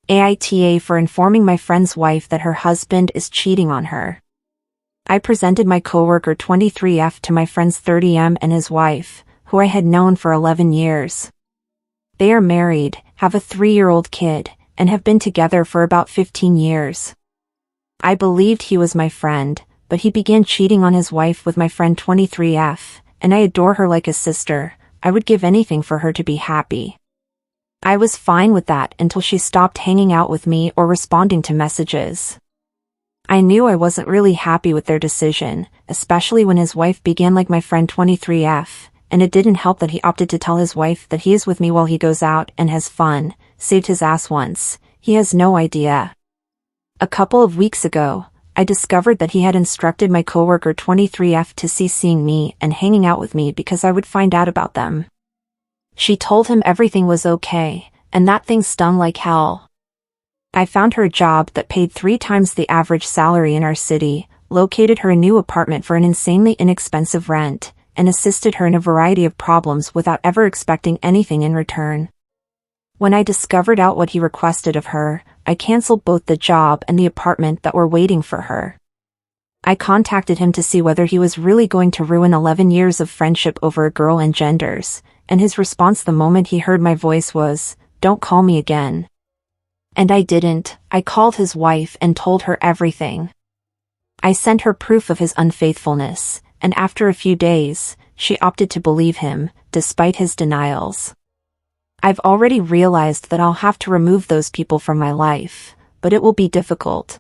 AITA for informing my friend's wife that her husband is cheating on her. I presented my coworker 23F to my friend's 30M and his wife, who I had known for 11 years. They are married, have a 3-year-old kid, and have been together for about 15 years. I believed he was my friend, but he began cheating on his wife with my friend 23F, and I adore her like a sister. I would give anything for her to be happy. I was fine with that until she stopped hanging out with me or responding to messages. I knew I wasn't really happy with their decision, especially when his wife began like my friend 23F, and it didn't help that he opted to tell his wife that he is with me while he goes out and has fun. Saved his ass once. He has no idea. A couple of weeks ago, I discovered that he had instructed my coworker 23F to cease seeing me and hanging out with me because I would find out about them. She told him everything was okay, and that thing stung like hell. I found her a job that paid 3 times the average salary in our city, located her a new apartment for an insanely inexpensive rent, and assisted her in a variety of problems without ever expecting anything in return. When I discovered out what he requested of her, I canceled both the job and the apartment that were waiting for her. I contacted him to see whether he was really going to ruin 11 years of friendship over a girl and genders, and his response the moment he heard my voice was, "Don't call me again." And I didn't. I called his wife and told her everything. I sent her proof of his unfaithfulness, and after a few days, she opted to believe him, despite his denials. I've already realized that I'll have to remove those people from my life, but it will be difficult.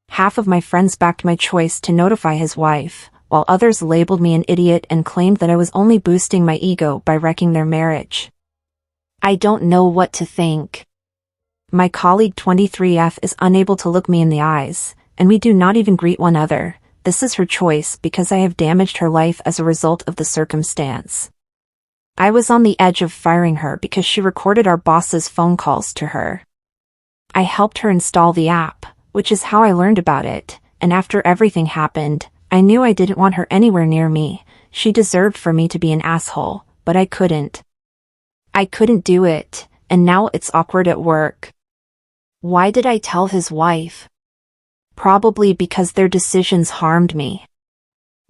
Half of my friends backed my choice to notify his wife, while others labeled me an idiot and claimed that I was only boosting my ego by wrecking their marriage. I don't know what to think. My colleague 23F is unable to look me in the eyes, and we do not even greet one another. This is her choice because I have damaged her life as a result of the circumstance. I was on the edge of firing her because she recorded our boss's phone calls to her. I helped her install the app, which is how I learned about it, and after everything happened, I knew I didn't want her anywhere near me. She deserved for me to be an asshole, but I couldn't. I couldn't do it, and now it's awkward at work. Why did I tell his wife? Probably because their decisions harmed me.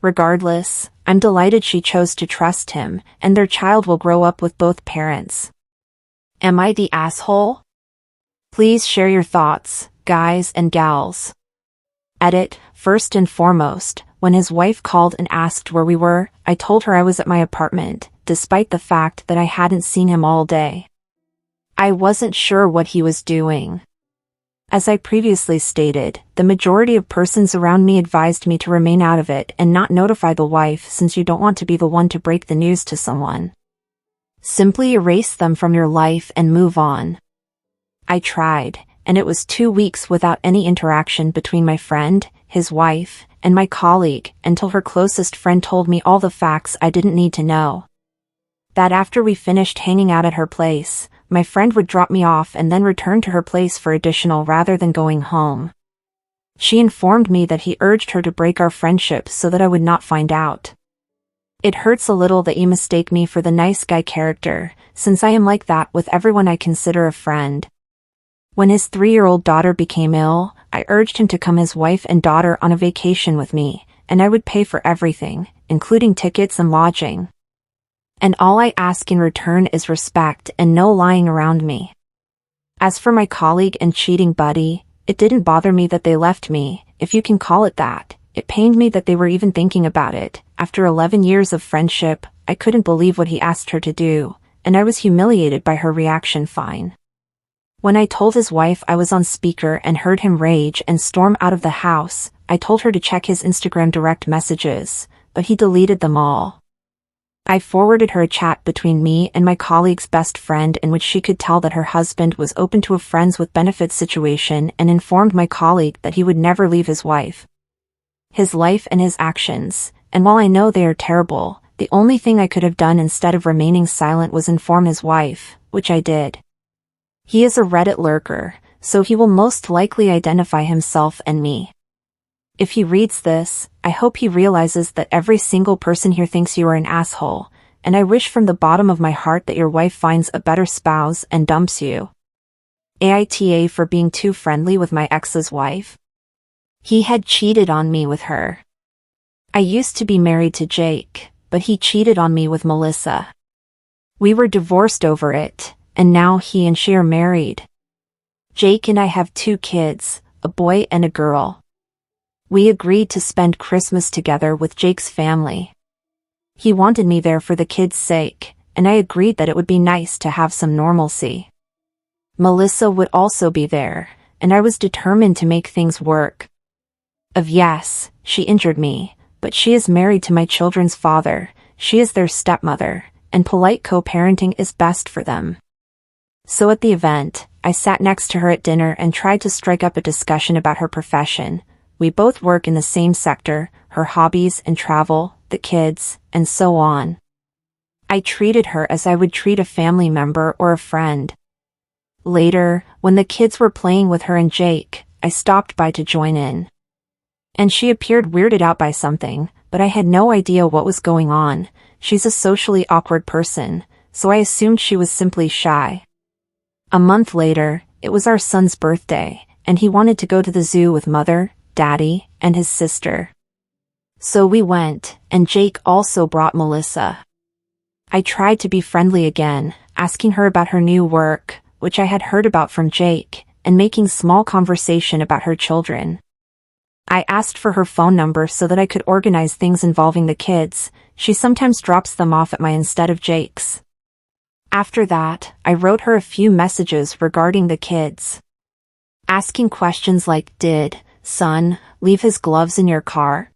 Regardless, I'm delighted she chose to trust him, and their child will grow up with both parents. Am I the asshole? Please share your thoughts, guys and gals. Edit. First and foremost, when his wife called and asked where we were, I told her I was at my apartment, despite the fact that I hadn't seen him all day. I wasn't sure what he was doing. As I previously stated, the majority of persons around me advised me to remain out of it and not notify the wife since you don't want to be the one to break the news to someone. Simply erase them from your life and move on. I tried, and it was 2 weeks without any interaction between my friend, his wife, and my colleague until her closest friend told me all the facts I didn't need to know. That after we finished hanging out at her place, my friend would drop me off and then return to her place for additional rather than going home. She informed me that he urged her to break our friendship so that I would not find out. It hurts a little that you mistake me for the nice guy character, since I am like that with everyone I consider a friend. When his 3-year-old daughter became ill, I urged him to come his wife and daughter on a vacation with me, and I would pay for everything, including tickets and lodging. And all I ask in return is respect and no lying around me. As for my colleague and cheating buddy, it didn't bother me that they left me, if you can call it that. It pained me that they were even thinking about it. After 11 years of friendship, I couldn't believe what he asked her to do, and I was humiliated by her reaction. Fine. When I told his wife I was on speaker and heard him rage and storm out of the house, I told her to check his Instagram direct messages, but he deleted them all. I forwarded her a chat between me and my colleague's best friend in which she could tell that her husband was open to a friends with benefits situation and informed my colleague that he would never leave his wife. His life and his actions, and while I know they are terrible, the only thing I could have done instead of remaining silent was inform his wife, which I did. He is a Reddit lurker, so he will most likely identify himself and me. If he reads this, I hope he realizes that every single person here thinks you are an asshole, and I wish from the bottom of my heart that your wife finds a better spouse and dumps you. AITA for being too friendly with my ex's wife. He had cheated on me with her. I used to be married to Jake, but he cheated on me with Melissa. We were divorced over it, and now he and she are married. Jake and I have 2 kids, a boy and a girl. We agreed to spend Christmas together with Jake's family. He wanted me there for the kids' sake, and I agreed that it would be nice to have some normalcy. Melissa would also be there, and I was determined to make things work. Yes, she injured me, but she is married to my children's father, she is their stepmother, and polite co-parenting is best for them. So at the event, I sat next to her at dinner and tried to strike up a discussion about her profession. We both work in the same sector, her hobbies and travel, the kids, and so on. I treated her as I would treat a family member or a friend. Later, when the kids were playing with her and Jake, I stopped by to join in. And she appeared weirded out by something, but I had no idea what was going on. She's a socially awkward person, so I assumed she was simply shy. A month later, it was our son's birthday, and he wanted to go to the zoo with Mother, Daddy, and his sister. So we went, and Jake also brought Melissa. I tried to be friendly again, asking her about her new work, which I had heard about from Jake, and making small conversation about her children. I asked for her phone number so that I could organize things involving the kids. She sometimes drops them off at my instead of Jake's. After that, I wrote her a few messages regarding the kids. Asking questions like, did, son, leave his gloves in your car?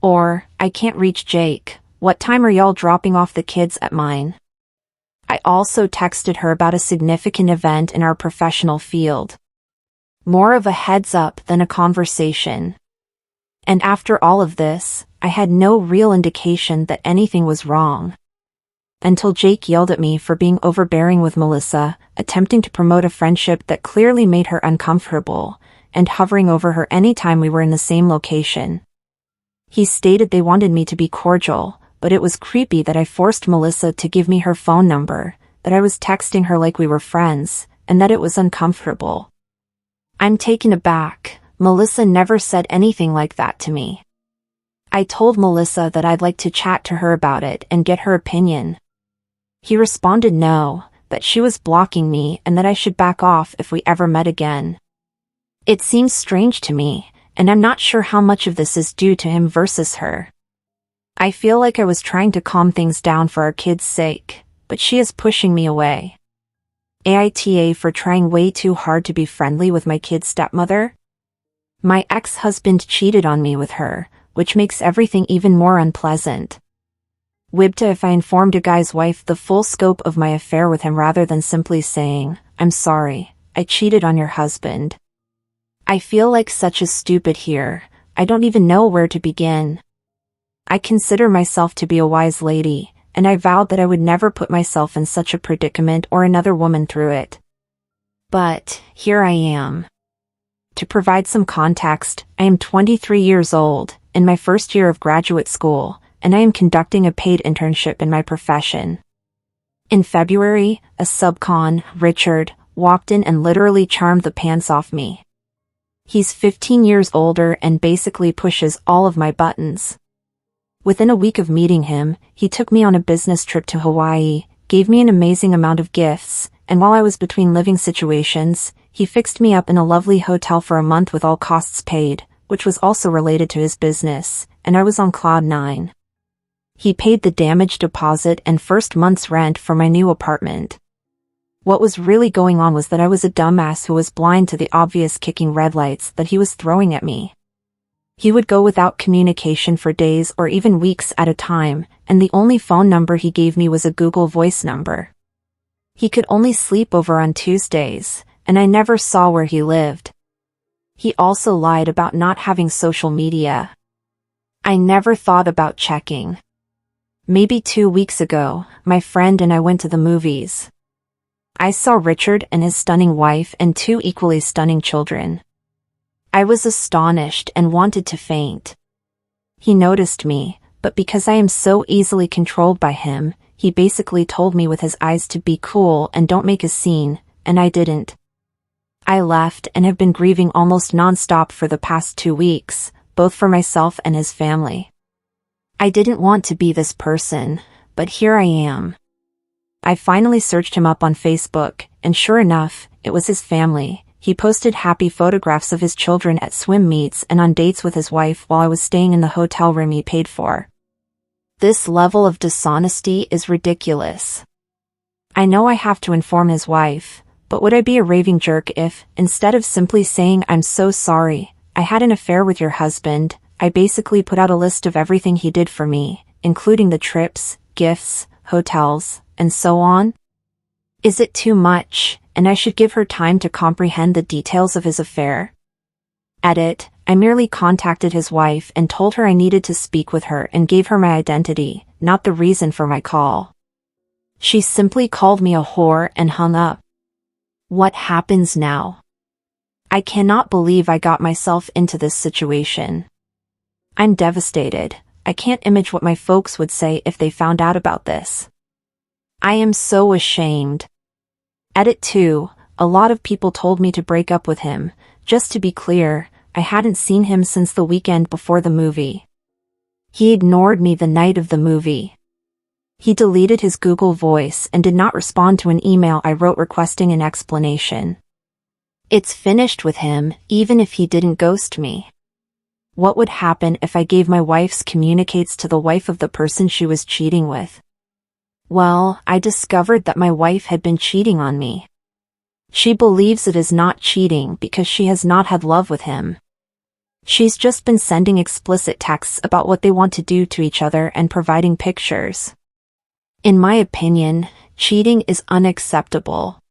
Or, I can't reach Jake, what time are y'all dropping off the kids at mine? I also texted her about a significant event in our professional field. More of a heads up than a conversation. And after all of this, I had no real indication that anything was wrong. Until Jake yelled at me for being overbearing with Melissa, attempting to promote a friendship that clearly made her uncomfortable, and hovering over her anytime we were in the same location. He stated they wanted me to be cordial, but it was creepy that I forced Melissa to give me her phone number, that I was texting her like we were friends, and that it was uncomfortable. I'm taken aback. Melissa never said anything like that to me. I told Melissa that I'd like to chat to her about it and get her opinion. He responded no, that she was blocking me and that I should back off if we ever met again. It seems strange to me, and I'm not sure how much of this is due to him versus her. I feel like I was trying to calm things down for our kids' sake, but she is pushing me away. AITA for trying way too hard to be friendly with my kid's stepmother? My ex-husband cheated on me with her, which makes everything even more unpleasant. WIBTA if I informed a guy's wife the full scope of my affair with him rather than simply saying, I'm sorry, I cheated on your husband. I feel like such a stupid here, I don't even know where to begin. I consider myself to be a wise lady, and I vowed that I would never put myself in such a predicament or another woman through it. But, here I am. To provide some context, I am 23 years old, in my first year of graduate school, and I am conducting a paid internship in my profession. In February, a subcon, Richard, walked in and literally charmed the pants off me. He's 15 years older and basically pushes all of my buttons. Within a week of meeting him, he took me on a business trip to Hawaii, gave me an amazing amount of gifts, and while I was between living situations, he fixed me up in a lovely hotel for a month with all costs paid, which was also related to his business, and I was on cloud 9. He paid the damage deposit and first month's rent for my new apartment. What was really going on was that I was a dumbass who was blind to the obvious kicking red lights that he was throwing at me. He would go without communication for days or even weeks at a time, and the only phone number he gave me was a Google Voice number. He could only sleep over on Tuesdays, and I never saw where he lived. He also lied about not having social media. I never thought about checking. Maybe 2 weeks ago, my friend and I went to the movies. I saw Richard and his stunning wife and 2 equally stunning children. I was astonished and wanted to faint. He noticed me, but because I am so easily controlled by him, he basically told me with his eyes to be cool and don't make a scene, and I didn't. I left and have been grieving almost non-stop for the past 2 weeks, both for myself and his family. I didn't want to be this person, but here I am. I finally searched him up on Facebook, and sure enough, it was his family. He posted happy photographs of his children at swim meets and on dates with his wife while I was staying in the hotel room he paid for. This level of dishonesty is ridiculous. I know I have to inform his wife, but would I be a raving jerk if, instead of simply saying I'm so sorry, I had an affair with your husband, I basically put out a list of everything he did for me, including the trips, gifts, hotels, and so on? Is it too much, and I should give her time to comprehend the details of his affair? Edit, I merely contacted his wife and told her I needed to speak with her and gave her my identity, not the reason for my call. She simply called me a whore and hung up. What happens now? I cannot believe I got myself into this situation. I'm devastated. I can't imagine what my folks would say if they found out about this. I am so ashamed. Edit 2, a lot of people told me to break up with him. Just to be clear, I hadn't seen him since the weekend before the movie. He ignored me the night of the movie. He deleted his Google Voice and did not respond to an email I wrote requesting an explanation. It's finished with him, even if he didn't ghost me. What would happen if I gave my wife's communicates to the wife of the person she was cheating with? Well, I discovered that my wife had been cheating on me. She believes it is not cheating because she has not had love with him. She's just been sending explicit texts about what they want to do to each other and providing pictures. In my opinion, cheating is unacceptable.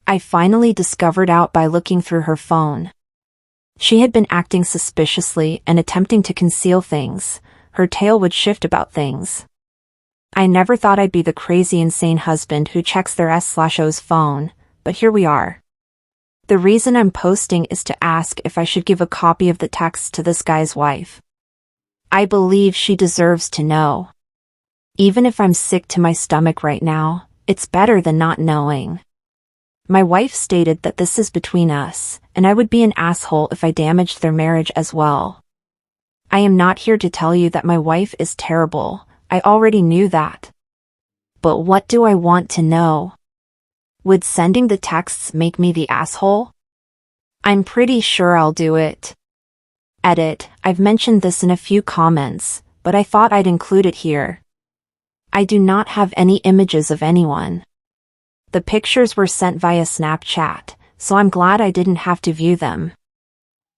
I finally discovered out by looking through her phone. She had been acting suspiciously and attempting to conceal things. Her tail would shift about things. I never thought I'd be the crazy insane husband who checks their S/O's phone, but here we are. The reason I'm posting is to ask if I should give a copy of the text to this guy's wife. I believe she deserves to know. Even if I'm sick to my stomach right now, it's better than not knowing. My wife stated that this is between us, and I would be an asshole if I damaged their marriage as well. I am not here to tell you that my wife is terrible. I already knew that. But what do I want to know? Would sending the texts make me the asshole? I'm pretty sure I'll do it. Edit, I've mentioned this in a few comments, but I thought I'd include it here. I do not have any images of anyone. The pictures were sent via Snapchat, so I'm glad I didn't have to view them.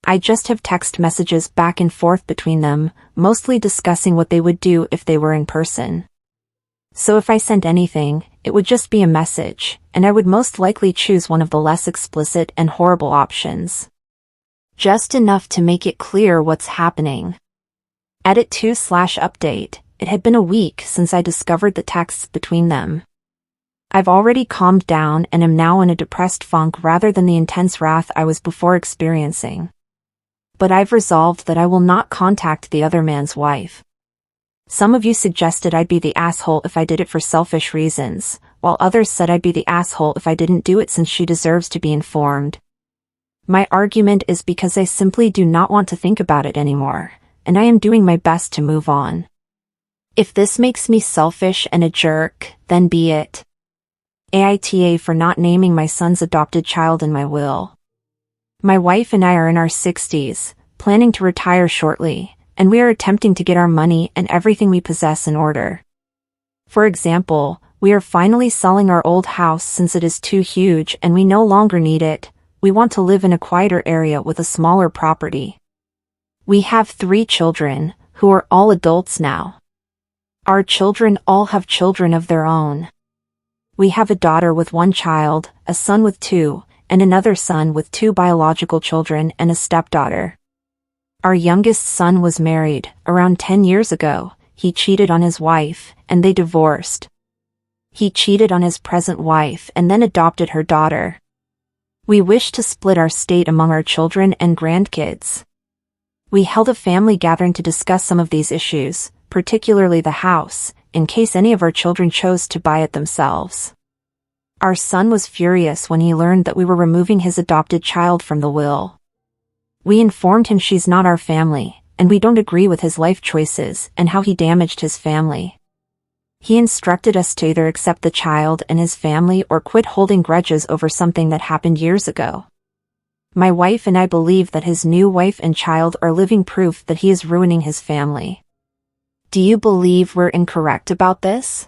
I just have text messages back and forth between them, mostly discussing what they would do if they were in person. So if I sent anything, it would just be a message, and I would most likely choose one of the less explicit and horrible options. Just enough to make it clear what's happening. Edit 2/update, it had been a week since I discovered the texts between them. I've already calmed down and am now in a depressed funk rather than the intense wrath I was before experiencing. But I've resolved that I will not contact the other man's wife. Some of you suggested I'd be the asshole if I did it for selfish reasons, while others said I'd be the asshole if I didn't do it since she deserves to be informed. My argument is because I simply do not want to think about it anymore, and I am doing my best to move on. If this makes me selfish and a jerk, then be it. AITA for not naming my son's adopted child in my will. My wife and I are in our 60s, planning to retire shortly, and we are attempting to get our money and everything we possess in order. For example, we are finally selling our old house since it is too huge and we no longer need it. We want to live in a quieter area with a smaller property. We have 3 children, who are all adults now. Our children all have children of their own. We have a daughter with 1 child, a son with 2, and another son with 2 biological children and a stepdaughter. Our youngest son was married, around 10 years ago. He cheated on his wife, and they divorced. He cheated on his present wife and then adopted her daughter. We wish to split our estate among our children and grandkids. We held a family gathering to discuss some of these issues, particularly the house, in case any of our children chose to buy it themselves. Our son was furious when he learned that we were removing his adopted child from the will. We informed him she's not our family, and we don't agree with his life choices and how he damaged his family. He instructed us to either accept the child and his family or quit holding grudges over something that happened years ago. My wife and I believe that his new wife and child are living proof that he is ruining his family. Do you believe we're incorrect about this?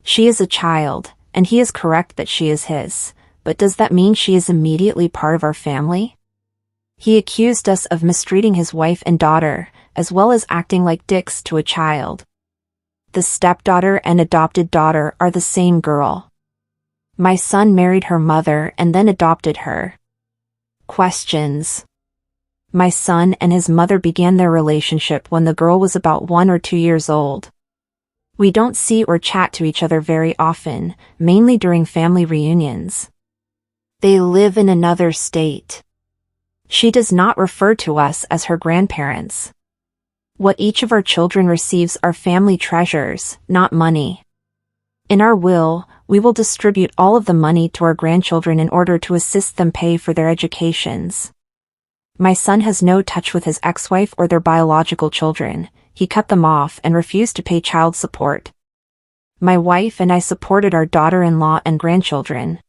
She is a child, and he is correct that she is his, but does that mean she is immediately part of our family? He accused us of mistreating his wife and daughter, as well as acting like dicks to a child. The stepdaughter and adopted daughter are the same girl. My son married her mother and then adopted her. Questions. My son and his mother began their relationship when the girl was about 1 or 2 years old. We don't see or chat to each other very often, mainly during family reunions. They live in another state. She does not refer to us as her grandparents. What each of our children receives are family treasures, not money. In our will, we will distribute all of the money to our grandchildren in order to assist them pay for their educations. My son has no touch with his ex-wife or their biological children. He cut them off and refused to pay child support. My wife and I supported our daughter-in-law and grandchildren.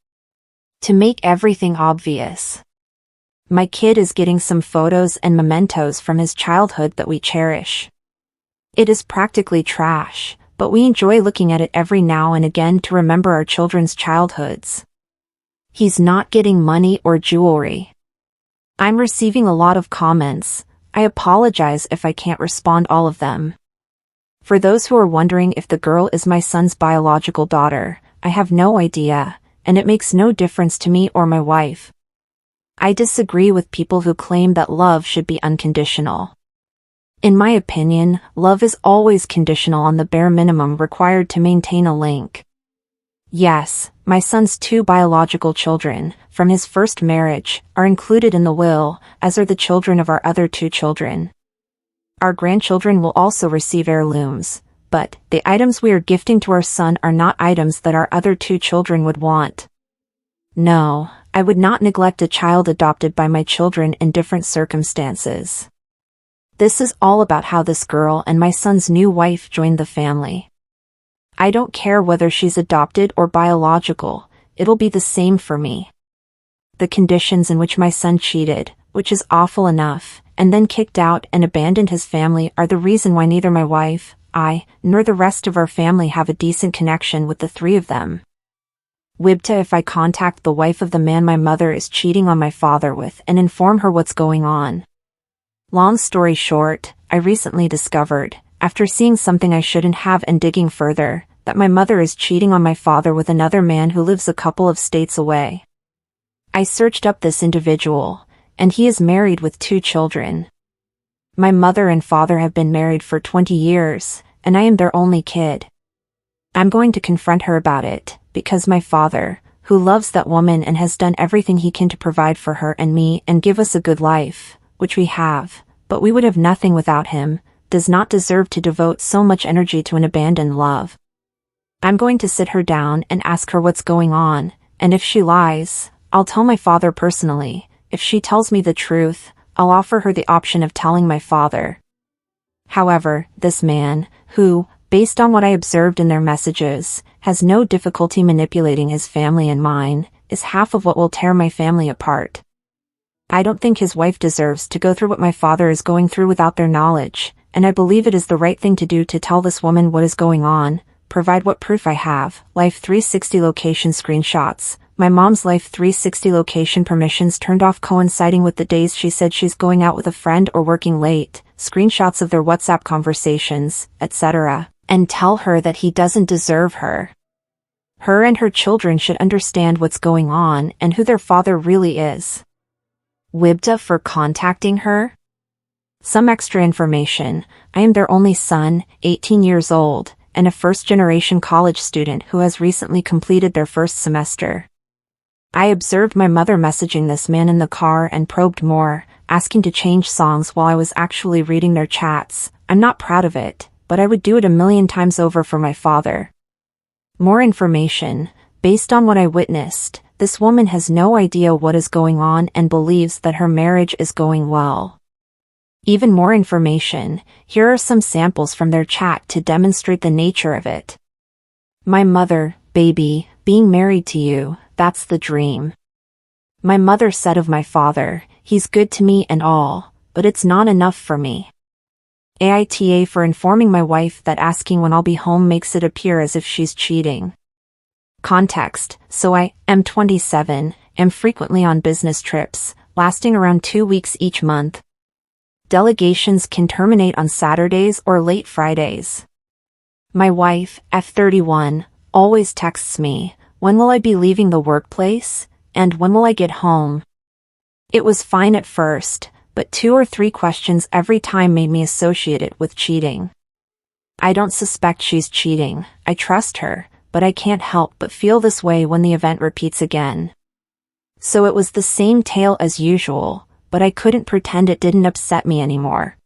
To make everything obvious, my kid is getting some photos and mementos from his childhood that we cherish. It is practically trash, but we enjoy looking at it every now and again to remember our children's childhoods. He's not getting money or jewelry. I'm receiving a lot of comments. I apologize if I can't respond all of them. For those who are wondering if the girl is my son's biological daughter, I have no idea, and it makes no difference to me or my wife. I disagree with people who claim that love should be unconditional. In my opinion, love is always conditional on the bare minimum required to maintain a link. Yes, my son's 2 biological children, from his first marriage, are included in the will, as are the children of our other 2 children. Our grandchildren will also receive heirlooms, but the items we are gifting to our son are not items that our other 2 children would want. No, I would not neglect a child adopted by my children in different circumstances. This is all about how this girl and my son's new wife joined the family. I don't care whether she's adopted or biological, it'll be the same for me. The conditions in which my son cheated, which is awful enough, and then kicked out and abandoned his family are the reason why neither my wife, I, nor the rest of our family have a decent connection with the 3 of them. Wibta, if I contact the wife of the man my mother is cheating on my father with and inform her what's going on. Long story short, I recently discovered, after seeing something I shouldn't have and digging further, that my mother is cheating on my father with another man who lives a couple of states away. I searched up this individual, and he is married with 2 children. My mother and father have been married for 20 years, and I am their only kid. I'm going to confront her about it, because my father, who loves that woman and has done everything he can to provide for her and me and give us a good life, which we have, but we would have nothing without him, does not deserve to devote so much energy to an abandoned love. I'm going to sit her down and ask her what's going on, and if she lies, I'll tell my father personally. If she tells me the truth, I'll offer her the option of telling my father. However, this man, who, based on what I observed in their messages, has no difficulty manipulating his family and mine, is half of what will tear my family apart. I don't think his wife deserves to go through what my father is going through without their knowledge, and I believe it is the right thing to do to tell this woman what is going on, provide what proof I have, Life 360 location screenshots, my mom's Life 360 location permissions turned off coinciding with the days she said she's going out with a friend or working late, screenshots of their WhatsApp conversations, etc., and tell her that he doesn't deserve her. Her and her children should understand what's going on and who their father really is. Wibta for contacting her? Some extra information. I am their only son, 18 years old, and a first-generation college student who has recently completed their first semester. I observed my mother messaging this man in the car and probed more, asking to change songs while I was actually reading their chats. I'm not proud of it, but I would do it 1,000,000 times over for my father. More information. Based on what I witnessed, this woman has no idea what is going on and believes that her marriage is going well. Even more information, here are some samples from their chat to demonstrate the nature of it. My mother, baby, being married to you, that's the dream. My mother said of my father, he's good to me and all, but it's not enough for me. AITA for informing my wife that asking when I'll be home makes it appear as if she's cheating. Context, so I am 27, am frequently on business trips, lasting around 2 weeks each month. Delegations can terminate on Saturdays or late Fridays. My wife, F31, always texts me, when will I be leaving the workplace, and when will I get home? It was fine at first, but 2 or 3 questions every time made me associate it with cheating. I don't suspect she's cheating, I trust her, but I can't help but feel this way when the event repeats again. So it was the same tale as usual, but I couldn't pretend it didn't upset me anymore.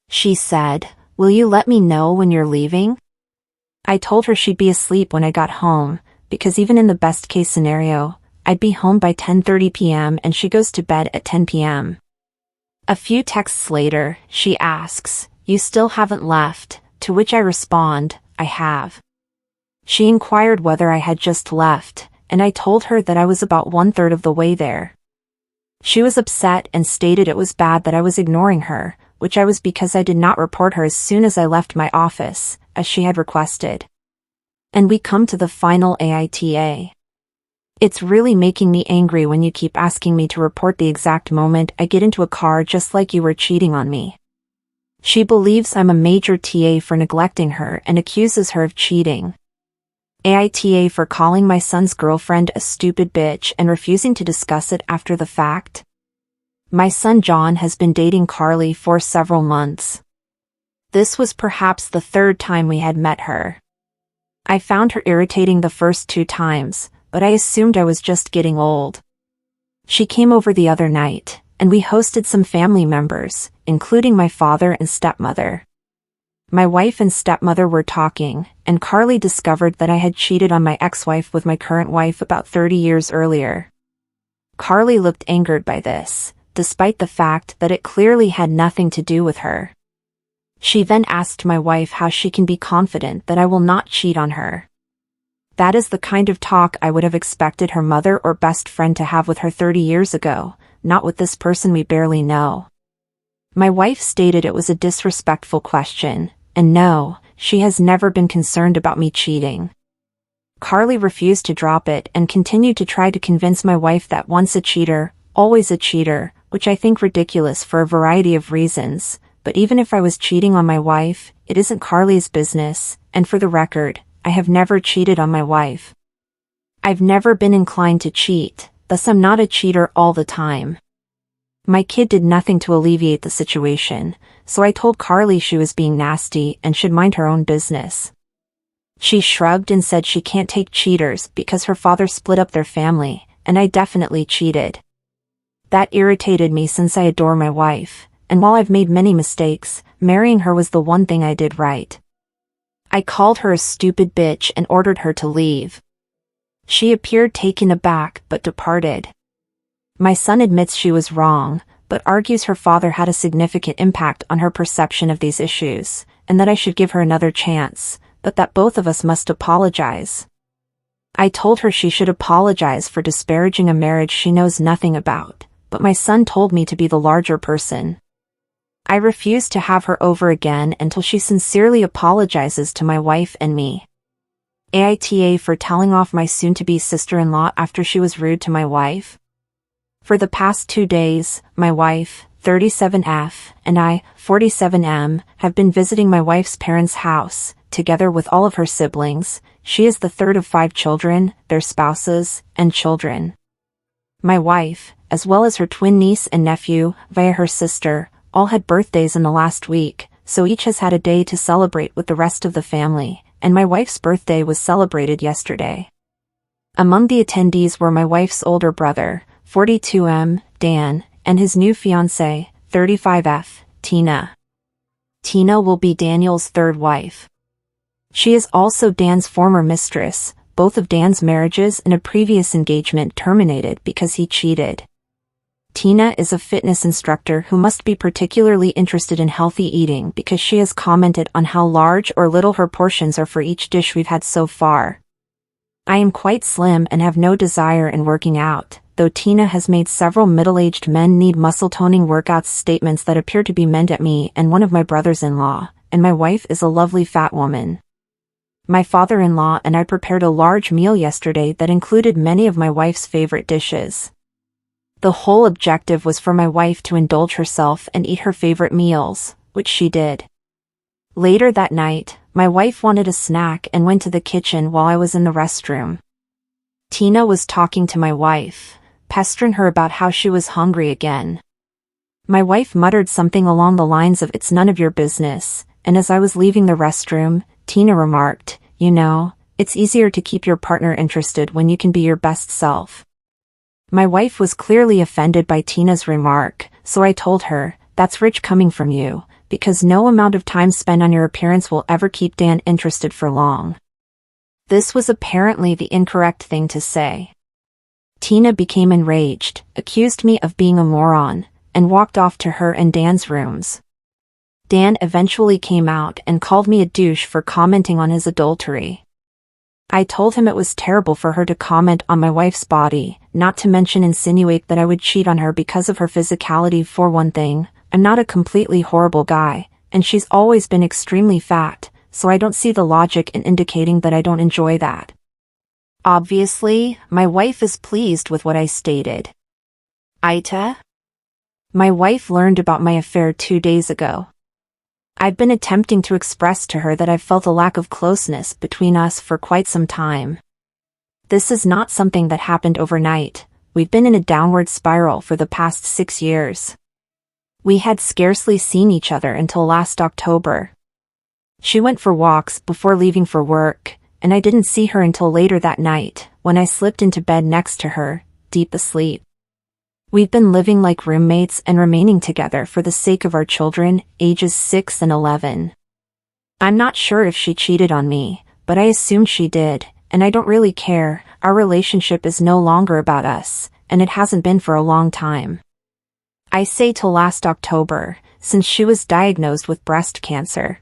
She said, "Will you let me know when you're leaving?" I told her she'd be asleep when I got home, because even in the best case scenario, I'd be home by 10:30 p.m. and she goes to bed at 10 p.m. A few texts later, she asks, "You still haven't left?" To which I respond, "I have." She inquired whether I had just left, and I told her that I was about 1/3 of the way there. She was upset and stated it was bad that I was ignoring her, which I was because I did not report her as soon as I left my office, as she had requested. And we come to the final AITA. It's really making me angry when you keep asking me to report the exact moment I get into a car just like you were cheating on me. She believes I'm a major TA for neglecting her and accuses her of cheating. AITA for calling my son's girlfriend a stupid bitch and refusing to discuss it after the fact. My son John has been dating Carly for several months. This was perhaps the 3rd time we had met her. I found her irritating the first 2 times, but I assumed I was just getting old. She came over the other night, and we hosted some family members, including my father and stepmother. My wife and stepmother were talking, and Carly discovered that I had cheated on my ex-wife with my current wife about 30 years earlier. Carly looked angered by this, despite the fact that it clearly had nothing to do with her. She then asked my wife how she can be confident that I will not cheat on her. That is the kind of talk I would have expected her mother or best friend to have with her 30 years ago, not with this person we barely know. My wife stated it was a disrespectful question, and no, she has never been concerned about me cheating. Carly refused to drop it and continued to try to convince my wife that once a cheater, always a cheater, which I think ridiculous for a variety of reasons, but even if I was cheating on my wife, it isn't Carly's business, and for the record, I have never cheated on my wife. I've never been inclined to cheat, thus I'm not a cheater all the time. My kid did nothing to alleviate the situation, so I told Carly she was being nasty and should mind her own business. She shrugged and said she can't take cheaters because her father split up their family, and I definitely cheated. That irritated me since I adore my wife, and while I've made many mistakes, marrying her was the one thing I did right. I called her a stupid bitch and ordered her to leave. She appeared taken aback but departed. My son admits she was wrong, but argues her father had a significant impact on her perception of these issues, and that I should give her another chance, but that both of us must apologize. I told her she should apologize for disparaging a marriage she knows nothing about, but my son told me to be the larger person. I refused to have her over again until she sincerely apologizes to my wife and me. AITA for telling off my soon-to-be sister-in-law after she was rude to my wife. For the past 2 days, my wife, 37F, and I, 47M, have been visiting my wife's parents' house, together with all of her siblings. She is the 3rd of 5 children, their spouses, and children. My wife, as well as her twin niece and nephew, via her sister, all had birthdays in the last week, so each has had a day to celebrate with the rest of the family, and my wife's birthday was celebrated yesterday. Among the attendees were my wife's older brother, 42M, Dan, and his new fiancée, 35F, Tina. Tina will be Daniel's 3rd wife. She is also Dan's former mistress, both of Dan's marriages and a previous engagement terminated because he cheated. Tina is a fitness instructor who must be particularly interested in healthy eating because she has commented on how large or little her portions are for each dish we've had so far. I am quite slim and have no desire in working out, though Tina has made several middle-aged men need muscle-toning workouts statements that appear to be meant at me and one of my brothers-in-law, and my wife is a lovely fat woman. My father-in-law and I prepared a large meal yesterday that included many of my wife's favorite dishes. The whole objective was for my wife to indulge herself and eat her favorite meals, which she did. Later that night, my wife wanted a snack and went to the kitchen while I was in the restroom. Tina was talking to my wife, pestering her about how she was hungry again. My wife muttered something along the lines of "It's none of your business," and as I was leaving the restroom, Tina remarked, "You know, it's easier to keep your partner interested when you can be your best self." My wife was clearly offended by Tina's remark, so I told her, "That's rich coming from you, because no amount of time spent on your appearance will ever keep Dan interested for long." This was apparently the incorrect thing to say. Tina became enraged, accused me of being a moron, and walked off to her and Dan's rooms. Dan eventually came out and called me a douche for commenting on his adultery. I told him it was terrible for her to comment on my wife's body, not to mention insinuate that I would cheat on her because of her physicality. For one thing, I'm not a completely horrible guy, and she's always been extremely fat, so I don't see the logic in indicating that I don't enjoy that. Obviously, my wife is pleased with what I stated. Aita? My wife learned about my affair 2 days ago. I've been attempting to express to her that I've felt a lack of closeness between us for quite some time. This is not something that happened overnight. We've been in a downward spiral for the past 6 years. We had scarcely seen each other until last October. She went for walks before leaving for work, and I didn't see her until later that night, when I slipped into bed next to her, deep asleep. We've been living like roommates and remaining together for the sake of our children, ages 6 and 11. I'm not sure if she cheated on me, but I assume she did, and I don't really care. Our relationship is no longer about us, and it hasn't been for a long time. I say till last October, since she was diagnosed with breast cancer.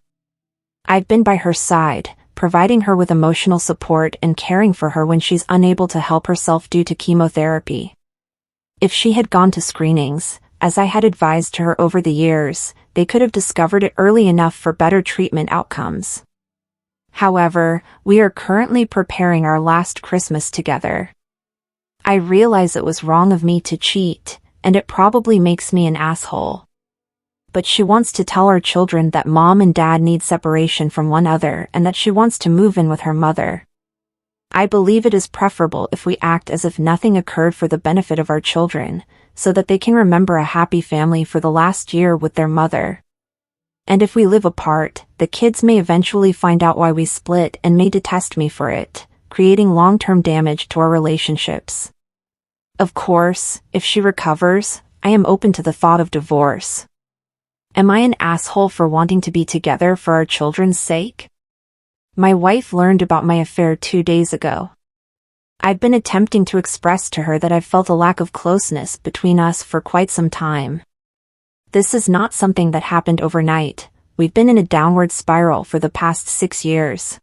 I've been by her side, providing her with emotional support and caring for her when she's unable to help herself due to chemotherapy. If she had gone to screenings, as I had advised her over the years, they could have discovered it early enough for better treatment outcomes. However, we are currently preparing our last Christmas together. I realize it was wrong of me to cheat, and it probably makes me an asshole. But she wants to tell our children that Mom and Dad need separation from one another and that she wants to move in with her mother. I believe it is preferable if we act as if nothing occurred for the benefit of our children, so that they can remember a happy family for the last year with their mother. And if we live apart, the kids may eventually find out why we split and may detest me for it, creating long-term damage to our relationships. Of course, if she recovers, I am open to the thought of divorce. Am I an asshole for wanting to be together for our children's sake? My wife learned about my affair 2 days ago. I've been attempting to express to her that I've felt a lack of closeness between us for quite some time. This is not something that happened overnight. We've been in a downward spiral for the past 6 years.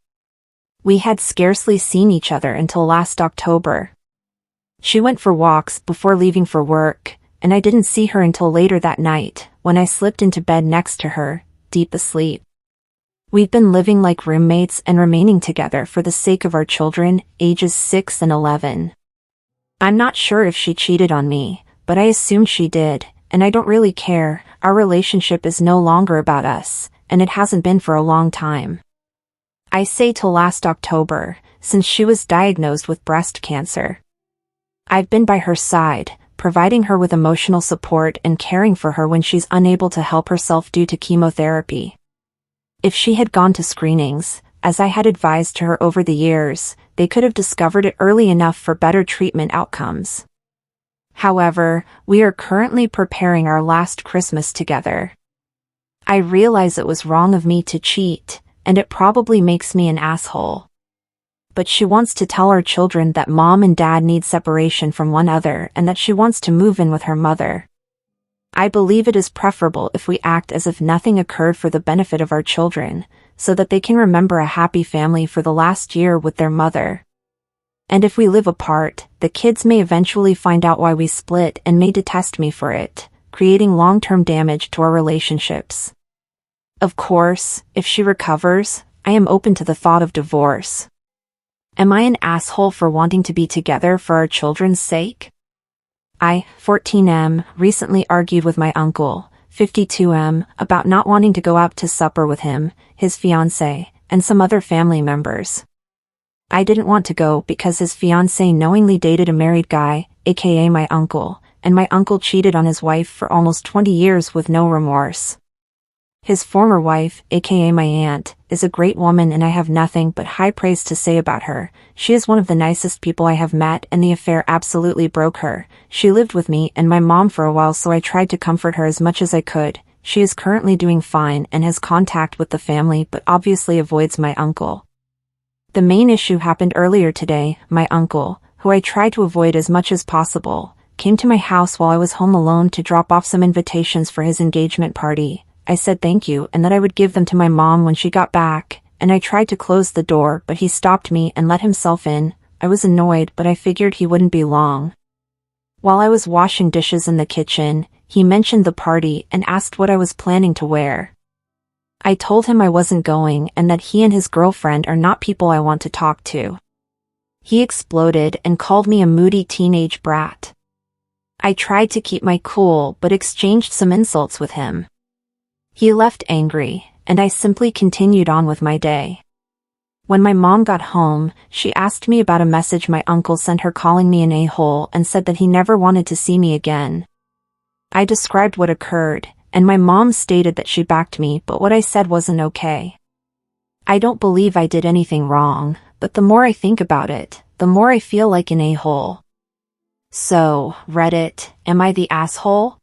We had scarcely seen each other until last October. She went for walks before leaving for work, and I didn't see her until later that night, when I slipped into bed next to her, deep asleep. We've been living like roommates and remaining together for the sake of our children, ages 6 and 11. I'm not sure if she cheated on me, but I assume she did, and I don't really care. Our relationship is no longer about us, and it hasn't been for a long time. I say till last October, since she was diagnosed with breast cancer. I've been by her side, providing her with emotional support and caring for her when she's unable to help herself due to chemotherapy. If she had gone to screenings, as I had advised her over the years, they could have discovered it early enough for better treatment outcomes. However, we are currently preparing our last Christmas together. I realize it was wrong of me to cheat, and it probably makes me an asshole. but she wants to tell our children that mom and dad need separation from one another and that she wants to move in with her mother. I believe it is preferable if we act as if nothing occurred for the benefit of our children, so that they can remember a happy family for the last year with their mother. And if we live apart, the kids may eventually find out why we split and may detest me for it, creating long-term damage to our relationships. Of course, if she recovers, I am open to the thought of divorce. Am I an asshole for wanting to be together for our children's sake? I, 14M, recently argued with my uncle, 52M, about not wanting to go out to supper with him, his fiancée, and some other family members. I didn't want to go because his fiancée knowingly dated a married guy, aka my uncle, and my uncle cheated on his wife for almost 20 years with no remorse. His former wife, aka my aunt, is a great woman and I have nothing but high praise to say about her. She is one of the nicest people I have met and the affair absolutely broke her. She lived with me and my mom for a while, so I tried to comfort her as much as I could. She is currently doing fine and has contact with the family but obviously avoids my uncle. The main issue happened earlier today. My uncle, who I tried to avoid as much as possible, came to my house while I was home alone to drop off some invitations for his engagement party. I said thank you and that I would give them to my mom when she got back, and I tried to close the door but he stopped me and let himself in. I was annoyed but I figured he wouldn't be long. While I was washing dishes in the kitchen, he mentioned the party and asked what I was planning to wear. I told him I wasn't going and that he and his girlfriend are not people I want to talk to. He exploded and called me a moody teenage brat. I tried to keep my cool but exchanged some insults with him. He left angry, and I simply continued on with my day. When my mom got home, she asked me about a message my uncle sent her calling me an a-hole and said that he never wanted to see me again. I described what occurred, and my mom stated that she backed me, but what I said wasn't okay. I don't believe I did anything wrong, but the more I think about it, the more I feel like an a-hole. So, Reddit, am I the asshole?